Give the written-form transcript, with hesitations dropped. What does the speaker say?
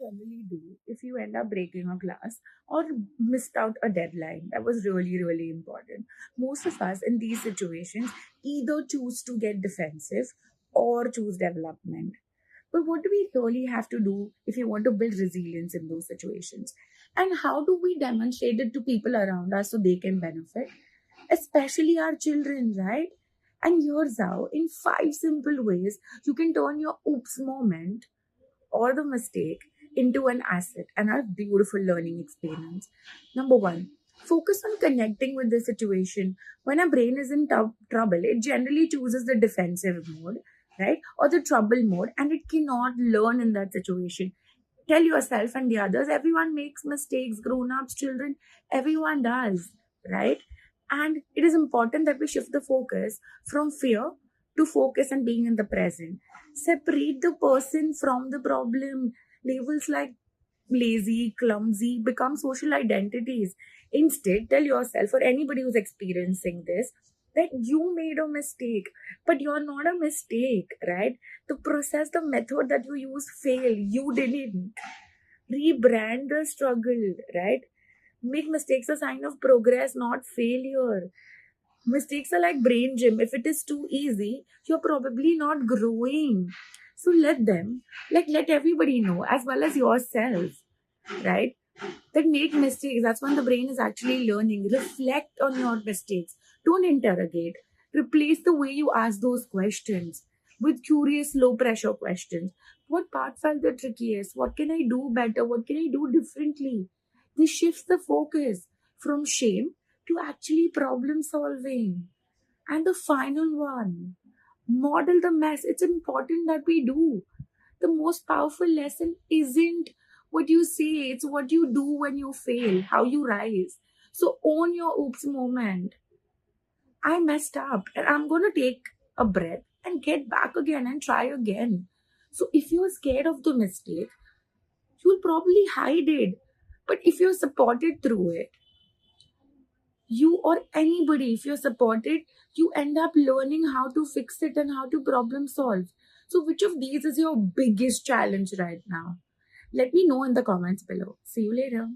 generally do if you end up breaking a class or missed out a deadline that was really, really important? Most of us in these situations either choose to get defensive or choose development. But what do we really have to do if you want to build resilience in those situations? And how do we demonstrate it to people around us so they can benefit? Especially our children, right? And here's how, in 5 simple ways, you can turn your oops moment or the mistake into an asset and a beautiful learning experience. Number one, focus on connecting with the situation. When a brain is in trouble, it generally chooses the defensive mode, right? Or the trouble mode, and it cannot learn in that situation. Tell yourself and the others, everyone makes mistakes, grown ups, children, everyone does, right? And it is important that we shift the focus from fear to focus and being in the present. Separate the person from the problem. Labels like lazy, clumsy become social identities. Instead, tell yourself, or anybody who's experiencing this, that you made a mistake, but you're not a mistake, right? The process, the method that you use failed. You didn't. Rebrand the struggle, right? Make mistakes a sign of progress, not failure. Mistakes are like brain gym. If it is too easy, you're probably not growing. So let them, like, let everybody know, as well as yourself, right? That make mistakes. That's when the brain is actually learning. Reflect on your mistakes. Don't interrogate. Replace the way you ask those questions with curious, low pressure questions. What part felt the trickiest? What can I do better? What can I do differently? This shifts the focus from shame to actually problem solving. And the final one, model the mess. It's important that we do. The most powerful lesson isn't what you say, it's what you do when you fail, how you rise. So own your oops moment. I messed up and I'm going to take a breath and get back again and try again. So if you're scared of the mistake, you'll probably hide it. But if you're supported through it, you or anybody, if you're supported, you end up learning how to fix it and how to problem solve. So which of these is your biggest challenge right now? Let me know in the comments below. See you later.